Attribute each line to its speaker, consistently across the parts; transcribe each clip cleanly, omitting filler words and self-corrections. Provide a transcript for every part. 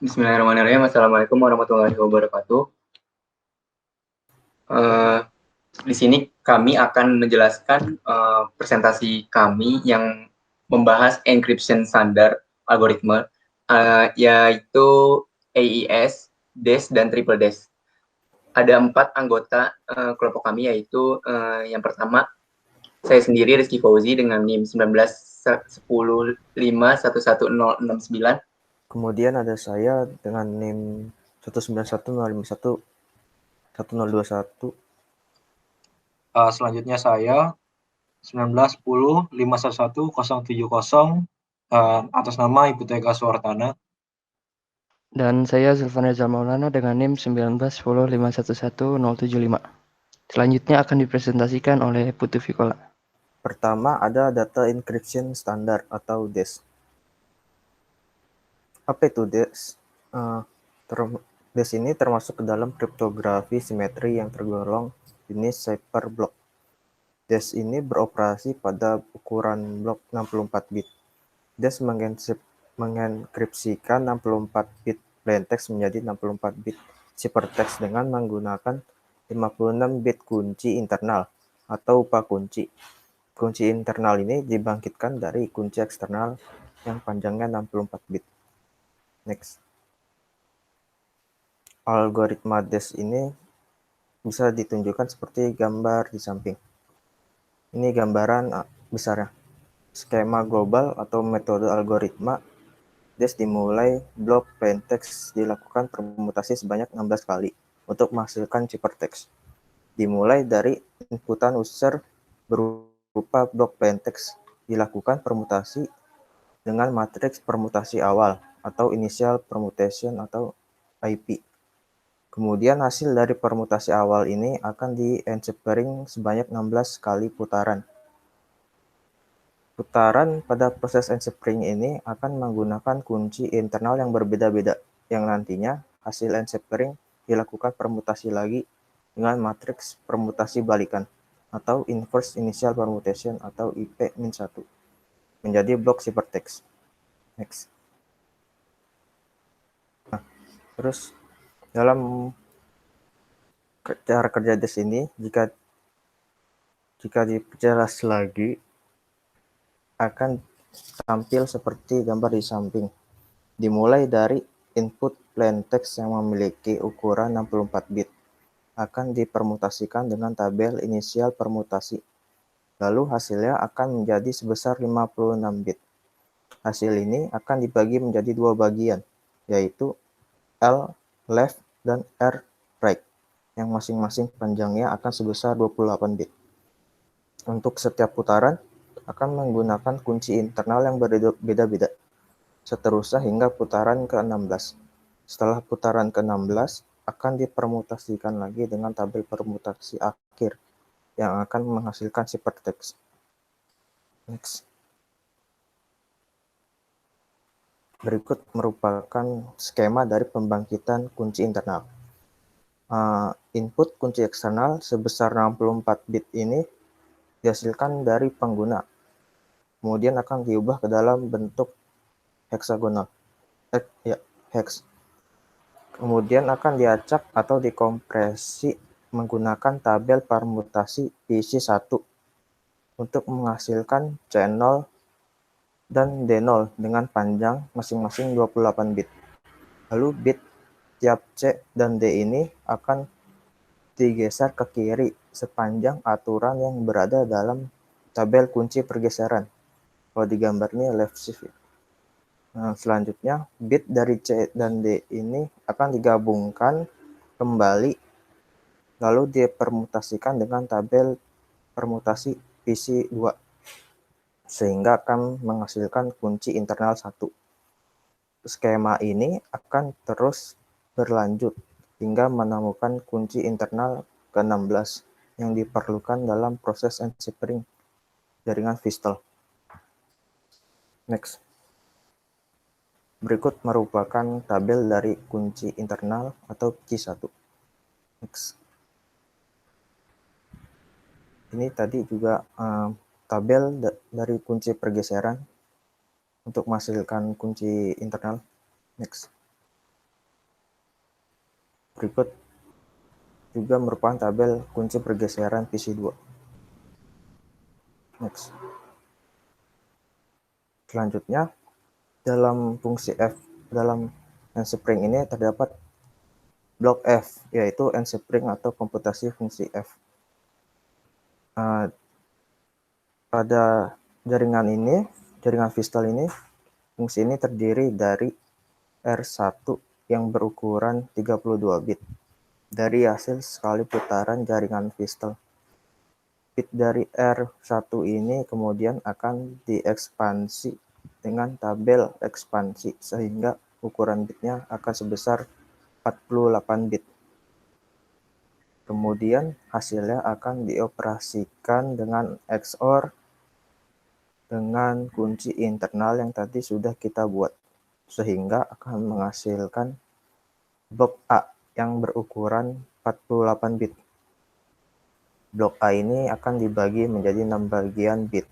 Speaker 1: Bismillahirrahmanirrahim. Assalamualaikum warahmatullahi wabarakatuh. Di sini kami akan menjelaskan presentasi kami yang membahas encryption standar algoritma, yaitu AES, DES, dan Triple DES. Ada 4 anggota kelompok kami, yaitu yang pertama, saya sendiri Rizky Fauzi dengan NIM 1910511069.
Speaker 2: Kemudian ada saya dengan NIM 19105111021.
Speaker 3: Selanjutnya saya 1910511070 atas nama Ibu Tega Suwartana.
Speaker 4: Dan saya Zulfan Reza Maulana dengan NIM 19105111075. Selanjutnya akan dipresentasikan oleh Putu Fikola.
Speaker 2: Pertama ada data encryption standar atau DES. Apa itu DES? DES ini termasuk ke dalam kriptografi simetri yang tergolong jenis cipherblock. DES ini beroperasi pada ukuran blok 64 bit. DES mengenkripsikan 64 bit plaintext menjadi 64 bit ciphertext dengan menggunakan 56 bit kunci internal atau upakunci. Kunci internal ini dibangkitkan dari kunci eksternal yang panjangnya 64 bit. Next. Algoritma DES ini bisa ditunjukkan seperti gambar di samping. Ini gambaran besarnya. Skema global atau metode algoritma DES dimulai blok plaintext dilakukan permutasi sebanyak 16 kali untuk menghasilkan ciphertext. Dimulai dari inputan user berupa blok plaintext dilakukan permutasi dengan matriks permutasi awal atau initial permutation atau IP. Kemudian hasil dari permutasi awal ini akan di-enchiffering sebanyak 16 kali putaran. Putaran pada proses enchiffering ini akan menggunakan kunci internal yang berbeda-beda, yang nantinya hasil enchiffering dilakukan permutasi lagi dengan matriks permutasi balikan atau inverse initial permutation atau IP-1 menjadi blok ciphertext. Next. Terus dalam cara kerja DES ini, jika diperjelas lagi, akan tampil seperti gambar di samping. Dimulai dari input plaintext yang memiliki ukuran 64 bit, akan dipermutasikan dengan tabel inisial permutasi. Lalu hasilnya akan menjadi sebesar 56 bit. Hasil ini akan dibagi menjadi 2 bagian, yaitu L left dan R right, yang masing-masing panjangnya akan sebesar 28 bit. Untuk setiap putaran akan menggunakan kunci internal yang berbeda-beda, seterusnya hingga putaran ke-16. Setelah putaran ke-16 akan dipermutasikan lagi dengan tabel permutasi akhir yang akan menghasilkan ciphertext. Next. Berikut merupakan skema dari pembangkitan kunci internal. Input kunci eksternal sebesar 64 bit ini dihasilkan dari pengguna. Kemudian akan diubah ke dalam bentuk heksagonal. Hex. Kemudian akan diacak atau dikompresi menggunakan tabel permutasi PC1 untuk menghasilkan C0 dan D0 dengan panjang masing-masing 28 bit. Lalu bit tiap C dan D ini akan digeser ke kiri sepanjang aturan yang berada dalam tabel kunci pergeseran. Kalau di gambar ini left shift. Nah, selanjutnya bit dari C dan D ini akan digabungkan kembali lalu dipermutasikan dengan tabel permutasi PC2 sehingga akan menghasilkan kunci internal 1. Skema ini akan terus berlanjut hingga menemukan kunci internal ke-16 yang diperlukan dalam proses enchiffering jaringan Vistel. Next. Berikut merupakan tabel dari kunci internal atau C1. Next. Ini tadi juga tabel dari kunci pergeseran untuk menghasilkan kunci internal. Next. Berikut juga merupakan tabel kunci pergeseran PC2. Next. Selanjutnya, dalam fungsi F dalam N-spring ini terdapat blok F, yaitu N-spring atau komputasi fungsi F. Pada jaringan Vistal ini, fungsi ini terdiri dari R1 yang berukuran 32 bit dari hasil sekali putaran jaringan Vistal. Bit dari R1 ini kemudian akan diekspansi dengan tabel ekspansi sehingga ukuran bitnya akan sebesar 48 bit. Kemudian hasilnya akan dioperasikan dengan XOR dengan kunci internal yang tadi sudah kita buat, sehingga akan menghasilkan blok A yang berukuran 48 bit. Blok A ini akan dibagi menjadi 6 bagian bit.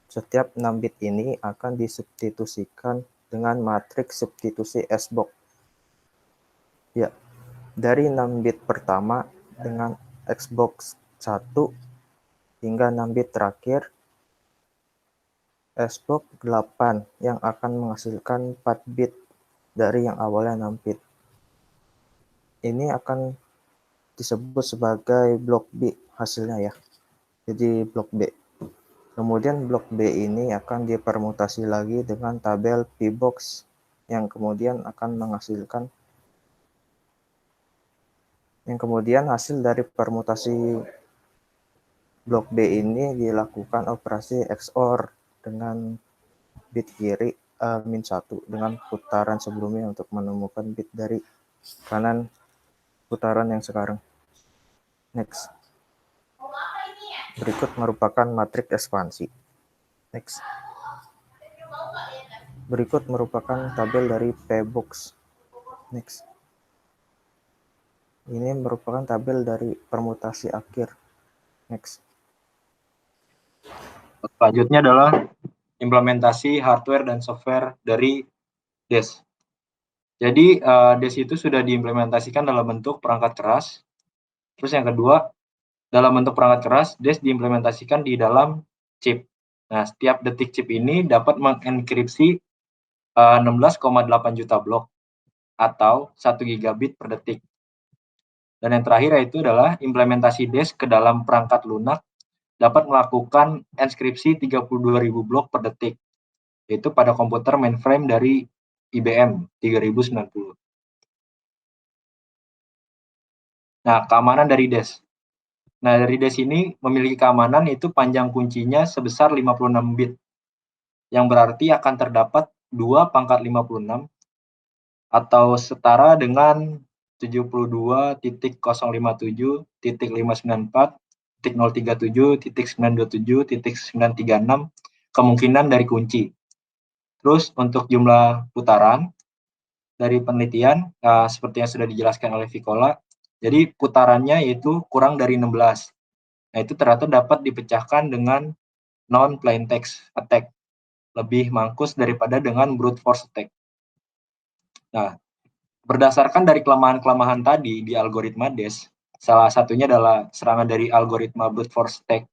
Speaker 2: Setiap 6 bit ini akan disubstitusikan dengan matriks substitusi S-box. Ya, dari 6 bit pertama dengan Xbox 1 hingga 6 bit terakhir, S-box 8 yang akan menghasilkan 4 bit dari yang awalnya 6 bit. Ini akan disebut sebagai blok B hasilnya ya. Jadi blok B. Kemudian blok B ini akan dipermutasi lagi dengan tabel P-box yang kemudian hasil dari permutasi blok B ini dilakukan operasi XOR dengan bit kiri -1 dengan putaran sebelumnya untuk menemukan bit dari kanan putaran yang sekarang. Next. Berikut merupakan matriks ekspansi. Next. Berikut merupakan tabel dari P-box. Next. Ini merupakan tabel dari permutasi akhir. Next.
Speaker 3: Selanjutnya adalah implementasi hardware dan software dari DES. Jadi DES itu sudah diimplementasikan dalam bentuk perangkat keras. Terus yang kedua, dalam bentuk perangkat keras, DES diimplementasikan di dalam chip. Nah, setiap detik chip ini dapat mengenkripsi 16,8 juta blok atau 1 gigabit per detik. Dan yang terakhir yaitu adalah implementasi DES ke dalam perangkat lunak dapat melakukan enskripsi 32.000 blok per detik, yaitu pada komputer mainframe dari IBM 3090. Nah, keamanan dari DES. Nah, dari DES ini memiliki keamanan yaitu panjang kuncinya sebesar 56 bit, yang berarti akan terdapat 2 pangkat 56 atau setara dengan 72.037.594.037.927.936 kemungkinan dari kunci. Terus untuk jumlah putaran dari penelitian seperti yang sudah dijelaskan oleh Vikola, jadi putarannya yaitu kurang dari 16. Nah, itu ternyata dapat dipecahkan dengan non-plain text attack, lebih mangkus daripada dengan brute force attack. Nah, berdasarkan dari kelemahan-kelemahan tadi di algoritma DES, salah satunya adalah serangan dari algoritma brute force attack,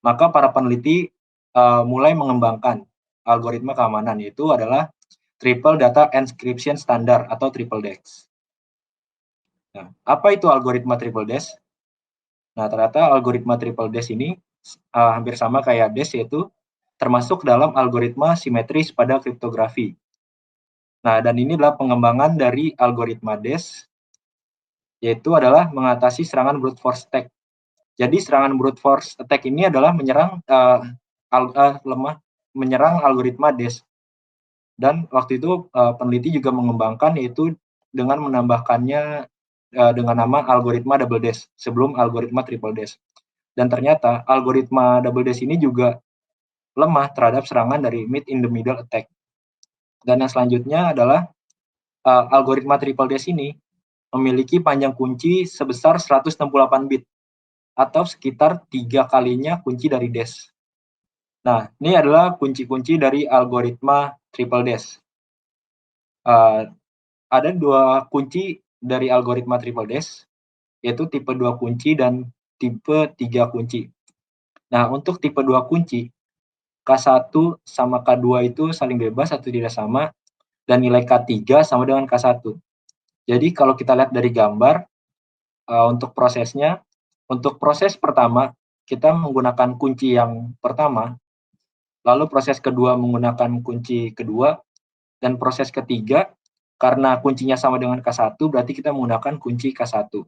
Speaker 3: maka para peneliti mulai mengembangkan algoritma keamanan, yaitu adalah Triple Data Encryption Standard atau Triple DEX. Nah, apa itu algoritma Triple DEX? Nah, ternyata algoritma Triple DEX ini hampir sama kayak DES, yaitu termasuk dalam algoritma simetris pada kriptografi. Nah, dan ini adalah pengembangan dari algoritma DES, yaitu adalah mengatasi serangan brute force attack. Jadi serangan brute force attack ini adalah menyerang algoritma DES. Dan waktu itu peneliti juga mengembangkan yaitu dengan menambahkannya dengan nama algoritma double DES sebelum algoritma triple DES. Dan ternyata algoritma double DES ini juga lemah terhadap serangan dari meet in the middle attack. Dan yang selanjutnya adalah algoritma triple DES ini memiliki panjang kunci sebesar 168 bit atau sekitar 3 kalinya kunci dari DES. Nah, ini adalah kunci-kunci dari algoritma triple DES. Ada 2 kunci dari algoritma triple dash, yaitu tipe 2 kunci dan tipe 3 kunci. Nah, untuk tipe 2 kunci, K1 sama K2 itu saling bebas atau tidak sama, dan nilai K3 sama dengan K1. Jadi kalau kita lihat dari gambar, untuk prosesnya, untuk proses pertama, kita menggunakan kunci yang pertama, lalu proses kedua menggunakan kunci kedua, dan proses ketiga, karena kuncinya sama dengan K1, berarti kita menggunakan kunci K1,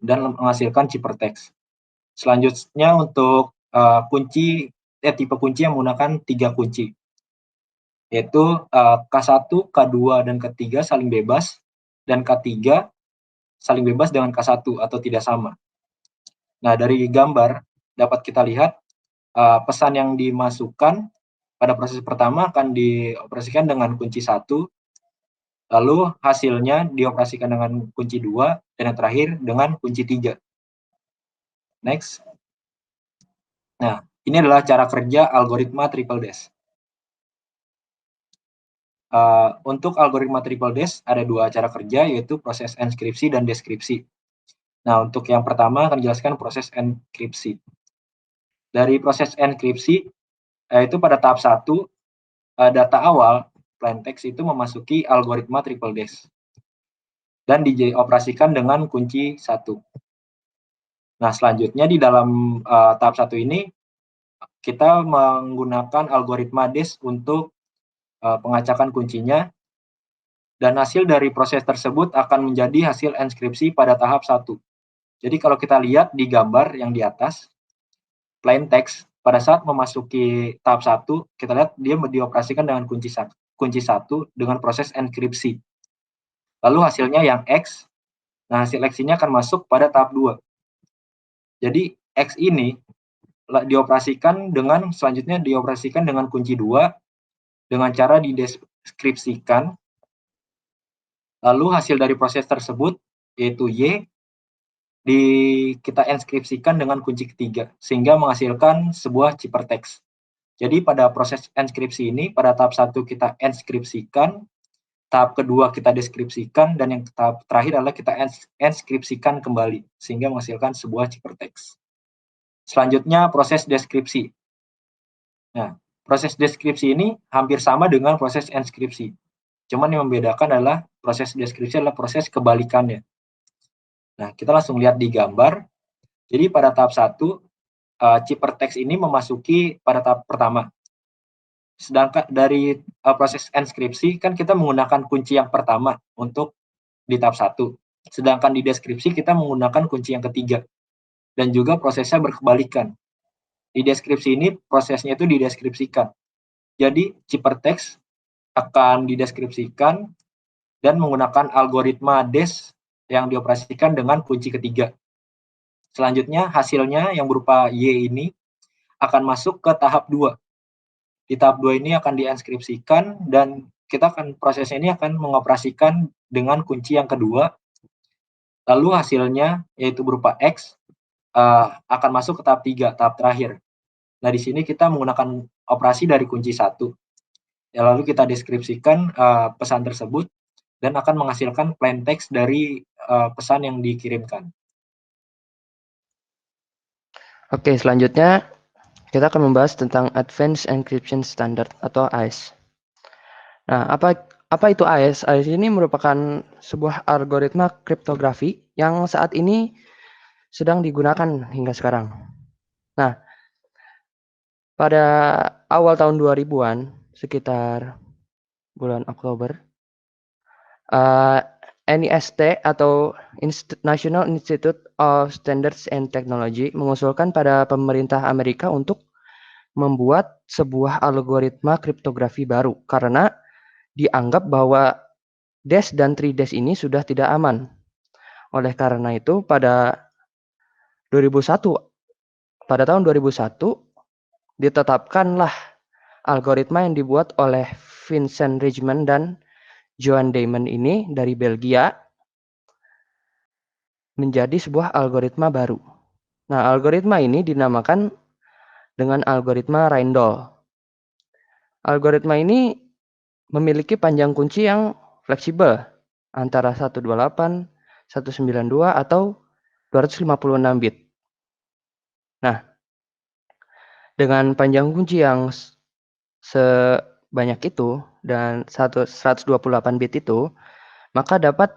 Speaker 3: dan menghasilkan ciphertext. Selanjutnya untuk tipe kunci yang menggunakan 3 kunci, yaitu K1, K2, dan K3 saling bebas, dan K3 saling bebas dengan K1 atau tidak sama. Nah, dari gambar dapat kita lihat pesan yang dimasukkan pada proses pertama akan dioperasikan dengan kunci 1, lalu hasilnya dioperasikan dengan kunci 2, dan yang terakhir dengan kunci 3. Next. Nah, ini adalah cara kerja algoritma triple dash. Untuk algoritma triple dash ada 2 cara kerja, yaitu proses enskripsi dan deskripsi. Nah, untuk yang pertama akan dijelaskan proses enkripsi. Dari proses enkripsi, itu pada tahap 1, data awal plain text itu memasuki algoritma triple dash dan dioperasikan dengan kunci 1. Nah, selanjutnya di dalam tahap 1 ini kita menggunakan algoritma dash untuk pengacakan kuncinya, dan hasil dari proses tersebut akan menjadi hasil enskripsi pada tahap 1. Jadi kalau kita lihat di gambar yang di atas, plain text pada saat memasuki tahap 1, kita lihat dia dioperasikan dengan kunci 1 dengan proses enkripsi. Lalu hasilnya yang X, nah hasil X ini akan masuk pada tahap 2. Jadi X ini selanjutnya dioperasikan dengan kunci 2 dengan cara dideskripsikan. Lalu hasil dari proses tersebut, yaitu Y, kita enskripsikan dengan kunci ketiga, sehingga menghasilkan sebuah ciphertext. Jadi pada proses enskripsi ini, pada tahap 1 kita enskripsikan, tahap kedua kita deskripsikan, dan yang tahap terakhir adalah kita enskripsikan kembali, sehingga menghasilkan sebuah ciphertext. Selanjutnya proses deskripsi. Nah, proses deskripsi ini hampir sama dengan proses enskripsi. Cuman yang membedakan adalah proses deskripsi adalah proses kebalikannya. Nah, kita langsung lihat di gambar. Jadi pada tahap 1, ciphertext ini memasuki pada tahap pertama. Sedangkan dari proses enskripsi kan kita menggunakan kunci yang pertama untuk di tahap 1. Sedangkan di deskripsi kita menggunakan kunci yang ketiga. Dan juga prosesnya berkebalikan. Di deskripsi ini prosesnya itu dideskripsikan. Jadi ciphertext akan dideskripsikan dan menggunakan algoritma dash yang dioperasikan dengan kunci ketiga. Selanjutnya hasilnya yang berupa Y ini akan masuk ke tahap 2. Di tahap 2 ini akan dienskripsikan dan prosesnya ini akan mengoperasikan dengan kunci yang kedua. Lalu hasilnya yaitu berupa X akan masuk ke tahap 3, tahap terakhir. Nah, di sini kita menggunakan operasi dari kunci 1. Ya, lalu kita deskripsikan pesan tersebut dan akan menghasilkan plain text dari pesan yang dikirimkan.
Speaker 4: Oke, selanjutnya kita akan membahas tentang Advanced Encryption Standard atau AES. Nah, apa itu AES? AES ini merupakan sebuah algoritma kriptografi yang saat ini sedang digunakan hingga sekarang. Nah, pada awal tahun 2000-an, sekitar bulan Oktober, NIST atau National Institute of Standards and Technology mengusulkan pada pemerintah Amerika untuk membuat sebuah algoritma kriptografi baru karena dianggap bahwa dash dan three dash ini sudah tidak aman. Oleh karena itu pada tahun 2001 ditetapkanlah algoritma yang dibuat oleh Vincent Rijman dan Joan Damon ini dari Belgia menjadi sebuah algoritma baru. Nah, algoritma ini dinamakan dengan algoritma Rijndael. Algoritma ini memiliki panjang kunci yang fleksibel antara 128, 192, atau 256 bit. Nah, dengan panjang kunci yang sebanyak itu dan 128 bit itu, maka dapat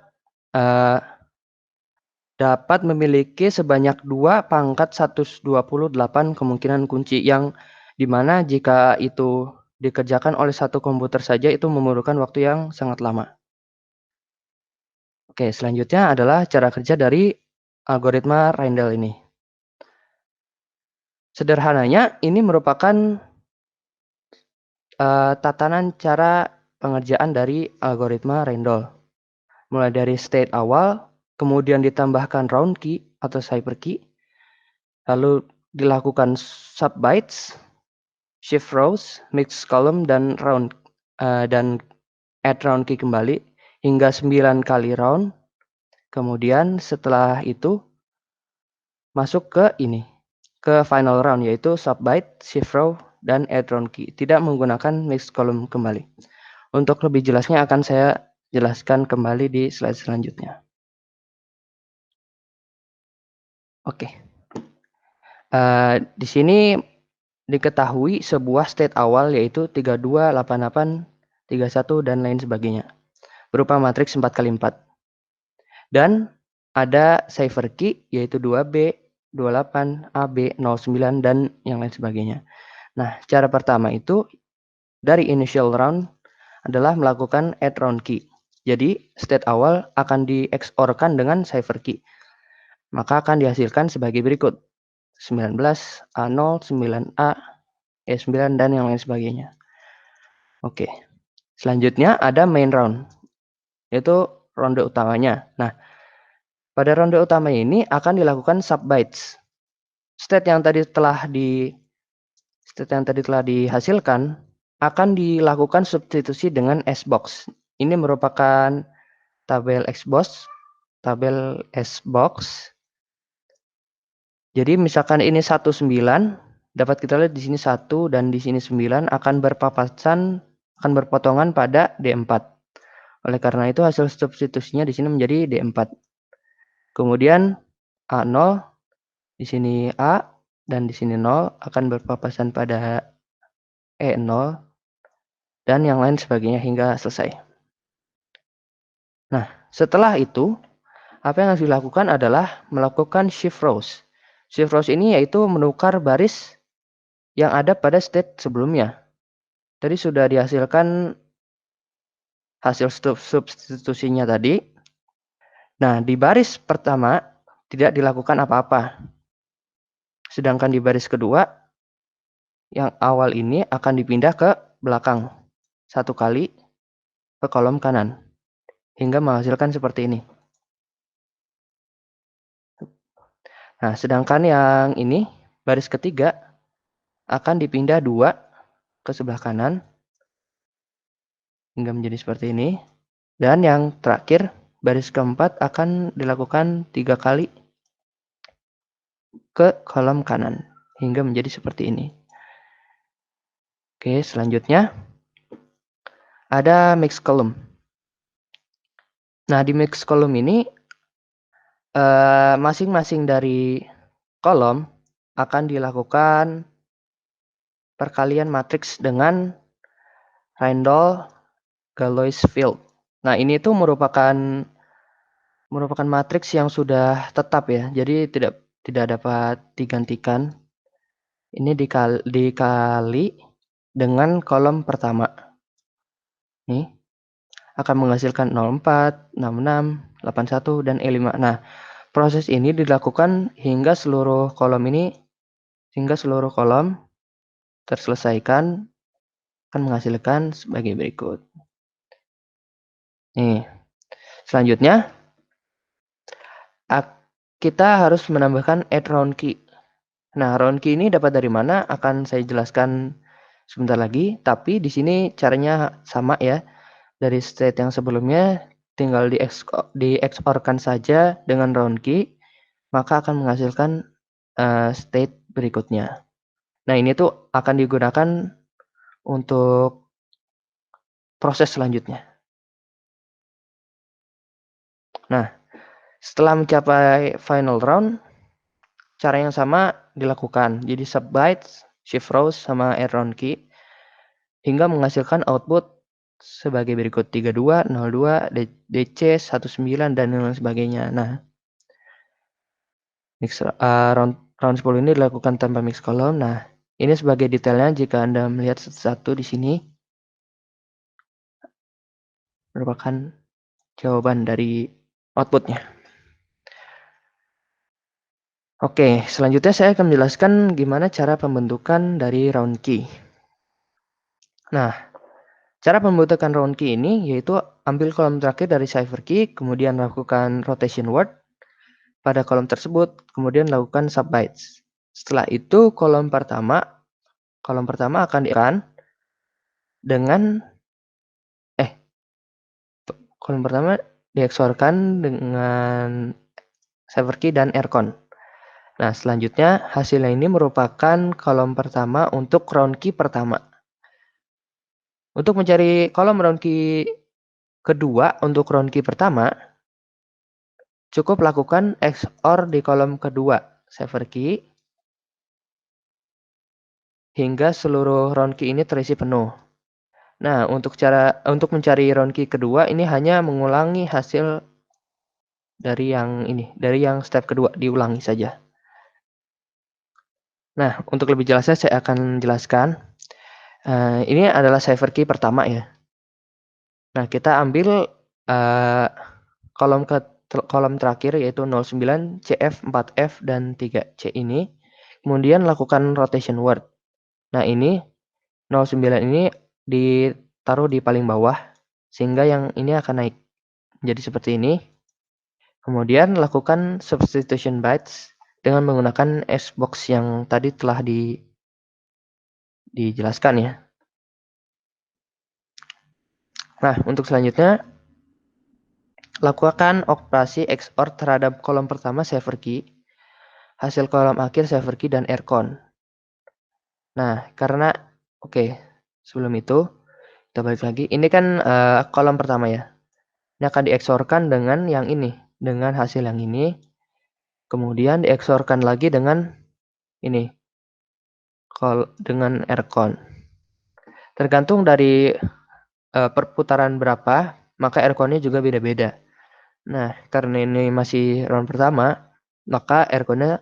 Speaker 4: memiliki sebanyak 2 pangkat 128 kemungkinan kunci yang dimana jika itu dikerjakan oleh satu komputer saja itu memerlukan waktu yang sangat lama. Oke, selanjutnya adalah cara kerja dari algoritma Randall ini. Sederhananya, ini merupakan tatanan cara pengerjaan dari algoritma Randall. Mulai dari state awal, kemudian ditambahkan round key atau cipher key, lalu dilakukan subbytes, shift rows, mix column, dan add round key kembali hingga 9 kali round. Kemudian setelah itu masuk ke final round, yaitu subbyte, shift row, dan add round key. Tidak menggunakan mix column kembali. Untuk lebih jelasnya akan saya jelaskan kembali di slide selanjutnya. Oke. Di sini diketahui sebuah state awal yaitu 32, 88, 31, dan lain sebagainya. Berupa matriks 4x4. Dan ada cipher key yaitu 2B, 28, AB, 09, dan yang lain sebagainya. Nah, cara pertama itu dari initial round adalah melakukan add round key. Jadi, state awal akan di XOR-kan dengan cipher key. Maka akan dihasilkan sebagai berikut. 19, A0, 9A, E9, dan yang lain sebagainya. Oke. Selanjutnya ada main round, yaitu ronde utamanya. Nah, pada ronde utama ini akan dilakukan subbytes. State yang tadi telah dihasilkan akan dilakukan substitusi dengan SBox. Ini merupakan tabel SBox. Jadi misalkan ini 19, dapat kita lihat di sini 1 dan di sini 9 akan berpotongan pada D4. Oleh karena itu hasil substitusinya di sini menjadi D4. Kemudian A0, di sini A, dan di sini 0 akan berpapasan pada E0, dan yang lain sebagainya hingga selesai. Nah, setelah itu, apa yang harus dilakukan adalah melakukan shift rows. Shift rows ini yaitu menukar baris yang ada pada state sebelumnya. Tadi sudah dihasilkan hasil substitusinya tadi. Nah, di baris pertama tidak dilakukan apa-apa. Sedangkan di baris kedua, yang awal ini akan dipindah ke belakang. 1 kali ke kolom kanan. Hingga menghasilkan seperti ini. Nah, sedangkan yang ini, baris ketiga, akan dipindah 2 ke sebelah kanan. Hingga menjadi seperti ini. Dan yang terakhir, baris keempat akan dilakukan 3 kali ke kolom kanan. Hingga menjadi seperti ini. Oke, selanjutnya ada mix column. Nah, di mix column ini masing-masing dari kolom akan dilakukan perkalian matriks dengan Randall-Galois field. Nah, ini tuh merupakan matriks yang sudah tetap ya. Jadi tidak dapat digantikan. Ini dikali dengan kolom pertama. Nih akan menghasilkan 04, 66, 81, dan E5. Nah, proses ini dilakukan hingga seluruh kolom terselesaikan akan menghasilkan sebagai berikut. Nih, selanjutnya kita harus menambahkan add round key. Nah, round key ini dapat dari mana? Akan saya jelaskan sebentar lagi. Tapi di sini caranya sama ya. Dari state yang sebelumnya tinggal di XOR-kan saja dengan round key, maka akan menghasilkan state berikutnya. Nah, ini tuh akan digunakan untuk proses selanjutnya. Setelah mencapai final round, cara yang sama dilakukan. Jadi sub bytes, shift rows, sama add round key hingga menghasilkan output sebagai berikut 32, 02, DC, 19 dan lain sebagainya. Nah, round 10 ini dilakukan tanpa mix column. Nah, ini sebagai detailnya jika Anda melihat satu-satu di sini merupakan jawaban dari outputnya. Oke, selanjutnya saya akan menjelaskan gimana cara pembentukan dari round key. Nah, cara pembentukan round key ini yaitu ambil kolom terakhir dari cipher key, kemudian lakukan rotation word pada kolom tersebut, kemudian lakukan sub bytes. Setelah itu kolom pertama akan diakan dengan kolom pertama dieksorkan dengan cipher key dan rcon. Nah, selanjutnya hasilnya ini merupakan kolom pertama untuk round key pertama. Untuk mencari kolom round key kedua untuk round key pertama, cukup lakukan XOR di kolom kedua cipher key hingga seluruh round key ini terisi penuh. Nah, untuk mencari round key kedua ini hanya mengulangi hasil dari yang step kedua, diulangi saja. Nah, untuk lebih jelasnya saya akan jelaskan. Ini adalah cipher key pertama ya. Nah, kita ambil kolom terakhir yaitu 09, CF, 4F, dan 3C ini. Kemudian lakukan rotation word. Nah, ini 09 ini ditaruh di paling bawah sehingga yang ini akan naik. Jadi seperti ini. Kemudian lakukan substitution bytes dengan menggunakan S-box yang tadi telah dijelaskan ya. Nah, untuk selanjutnya lakukan operasi XOR terhadap kolom pertama cipher key, hasil kolom akhir cipher key dan rcon. Nah, karena sebelum itu kita balik lagi. Ini kan kolom pertama ya. Ini akan dieksorkan dengan yang ini, dengan hasil yang ini. Kemudian dieksorkan lagi dengan ini, dengan rcon. Tergantung dari perputaran berapa, maka rcon-nya juga beda-beda. Nah, karena ini masih round pertama, maka rcon-nya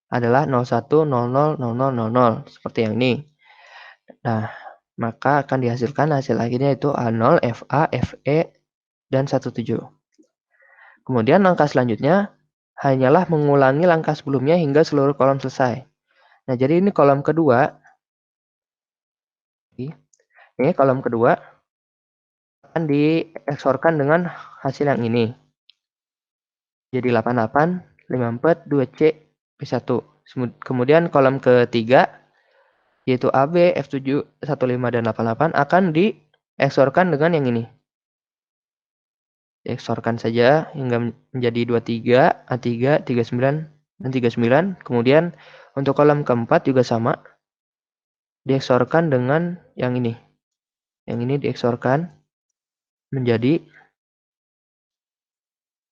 Speaker 4: adalah 01, 00, 00, 00 seperti yang ini. Nah, maka akan dihasilkan hasil akhirnya itu A0, FA, FE, dan 17. Kemudian langkah selanjutnya hanyalah mengulangi langkah sebelumnya hingga seluruh kolom selesai. Nah, jadi ini kolom kedua. Ini kolom kedua akan dieksorkan dengan hasil yang ini. Jadi 88, 54, 2C, P1. Kemudian kolom ketiga yaitu AB, F7, 15, dan 88 akan dieksorkan dengan yang ini. Dieksorkan saja hingga menjadi 23, A3, 39, dan 39. Kemudian untuk kolom keempat juga sama. Dieksorkan dengan yang ini. Yang ini dieksorkan menjadi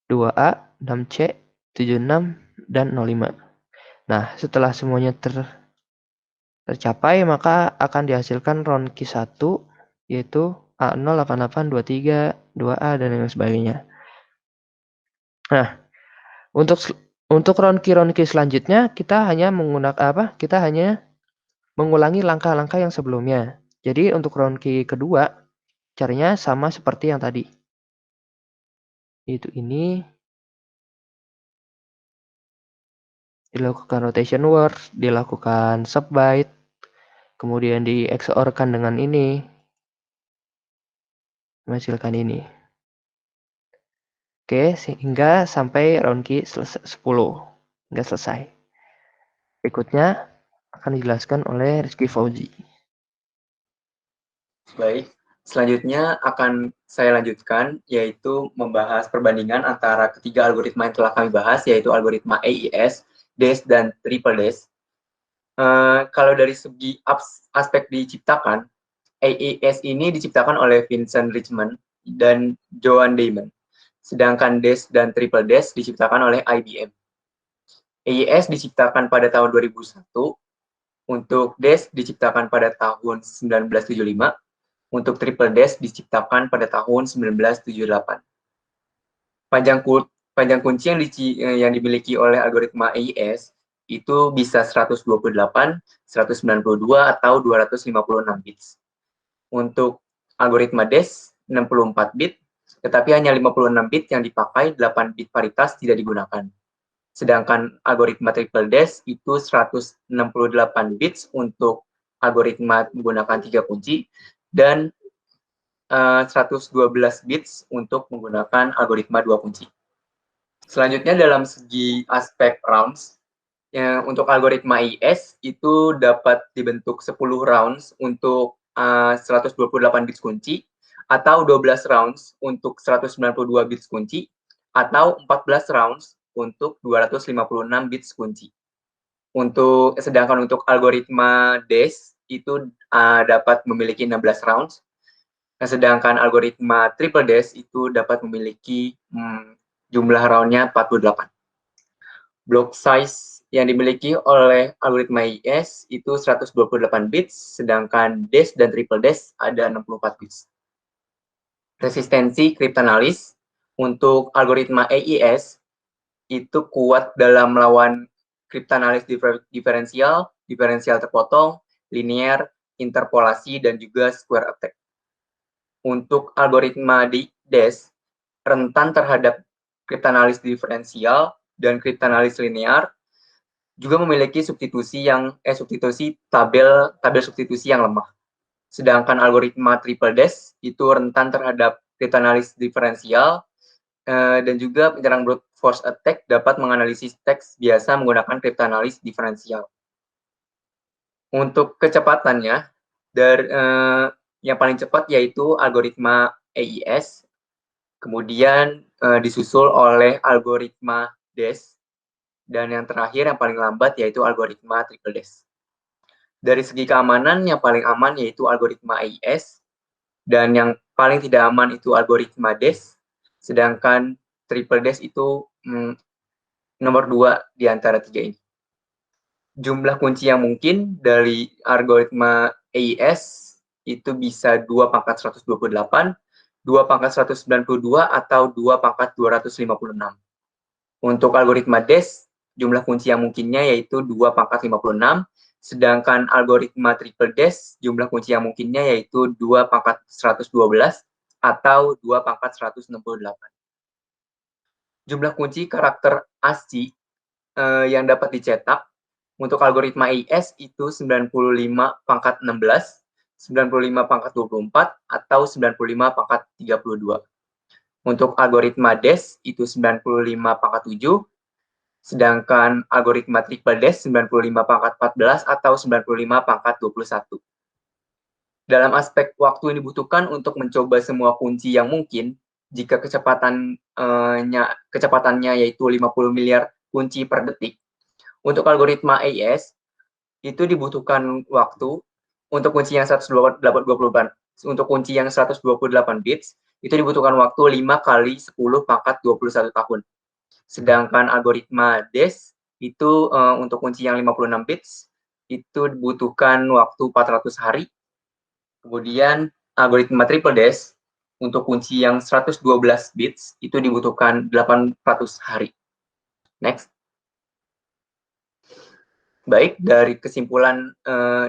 Speaker 4: 2A, 6C, 76, dan 05. Nah, setelah semuanya tercapai, maka akan dihasilkan round key 1, yaitu A0, 88, 23, 2A, dan lain sebagainya. Nah, untuk round key selanjutnya, kita hanya mengulangi langkah-langkah yang sebelumnya. Jadi, untuk round key kedua, caranya sama seperti yang tadi. Yaitu ini. Dilakukan rotation word, dilakukan sub byte, kemudian di XOR-kan dengan ini, menghasilkan ini. Oke, sehingga sampai round key 10, hingga selesai. Berikutnya akan dijelaskan oleh Rizky Fauzi.
Speaker 1: Baik, selanjutnya akan saya lanjutkan, yaitu membahas perbandingan antara ketiga algoritma yang telah kami bahas, yaitu algoritma AES, DES, dan Triple DES. Kalau dari segi aspek diciptakan, AES ini diciptakan oleh Vincent Richmond dan Joan Damon. sedangkan DES dan Triple DES diciptakan oleh IBM. AES diciptakan pada tahun 2001, untuk DES diciptakan pada tahun 1975, untuk Triple DES diciptakan pada tahun 1978. Panjang kunci yang dimiliki oleh algoritma AES itu bisa 128, 192, atau 256 bits. Untuk algoritma DES 64 bit, tetapi hanya 56 bit yang dipakai, 8 bit paritas tidak digunakan. Sedangkan algoritma Triple DES itu 168 bits untuk algoritma menggunakan 3 kunci, dan 112 bits untuk menggunakan algoritma 2 kunci. Selanjutnya dalam segi aspek rounds, untuk algoritma AES itu dapat dibentuk 10 rounds untuk 128 bits kunci, atau 12 rounds untuk 192 bits kunci, atau 14 rounds untuk 256 bits kunci. Sedangkan untuk algoritma DES itu dapat memiliki 16 rounds, sedangkan algoritma Triple DES itu dapat memiliki jumlah roundnya 48. Block size yang dimiliki oleh algoritma AES itu 128 bits, sedangkan DES dan Triple DES ada 64 bits. Resistensi cryptanalysis untuk algoritma AES itu kuat dalam melawan cryptanalysis diferensial, diferensial terpotong, linear, interpolasi, dan juga square attack. Untuk algoritma DES rentan terhadap cryptanalysis diferensial dan cryptanalysis linear, juga memiliki substitusi tabel substitusi yang lemah. Sedangkan algoritma Triple DES itu rentan terhadap cryptanalysis diferensial, dan juga penyerang brute force attack dapat menganalisis teks biasa menggunakan cryptanalysis diferensial. Untuk kecepatannya, yang paling cepat yaitu algoritma AES, kemudian disusul oleh algoritma DES, dan yang terakhir yang paling lambat yaitu algoritma Triple DES. Dari segi keamanan, yang paling aman yaitu algoritma AES, dan yang paling tidak aman itu algoritma DES, sedangkan Triple DES itu nomor 2 di antara 3 ini. Jumlah kunci yang mungkin dari algoritma AES itu bisa 2 pangkat 128, 2 pangkat 192, atau 2 pangkat 256. Untuk algoritma DES, jumlah kunci yang mungkinnya yaitu 2 pangkat 56, sedangkan algoritma Triple DES, jumlah kunci yang mungkinnya yaitu 2 pangkat 112, atau 2 pangkat 168. Jumlah kunci karakter ASCII yang dapat dicetak untuk algoritma AES itu 95 pangkat 16, 95 pangkat 24, atau 95 pangkat 32. Untuk algoritma DES itu 95 pangkat 7, sedangkan algoritma Triple DES 95 pangkat 14, atau 95 pangkat 21. Dalam aspek waktu yang dibutuhkan untuk mencoba semua kunci yang mungkin, jika kecepatannya yaitu 50 miliar kunci per detik, untuk algoritma AES itu dibutuhkan waktu untuk kunci yang 128 bits itu dibutuhkan waktu 5 kali 10 pangkat 21 tahun. Sedangkan algoritma DES itu untuk kunci yang 56 bits itu dibutuhkan waktu 400 hari. Kemudian algoritma Triple DES untuk kunci yang 112 bits itu dibutuhkan 800 hari. Next. Baik, dari kesimpulan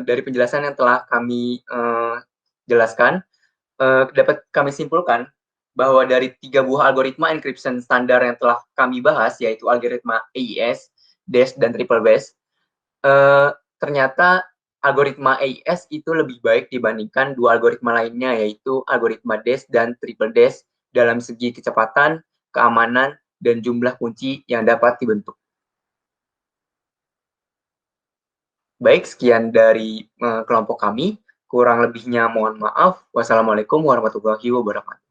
Speaker 1: dari penjelasan yang telah kami jelaskan, dapat kami simpulkan bahwa dari 3 buah algoritma encryption standar yang telah kami bahas, yaitu algoritma AES, DES, dan Triple DES, ternyata algoritma AES itu lebih baik dibandingkan 2 algoritma lainnya, yaitu algoritma DES dan Triple DES dalam segi kecepatan, keamanan, dan jumlah kunci yang dapat dibentuk. Baik, sekian dari kelompok kami. Kurang lebihnya mohon maaf. Wassalamualaikum warahmatullahi wabarakatuh.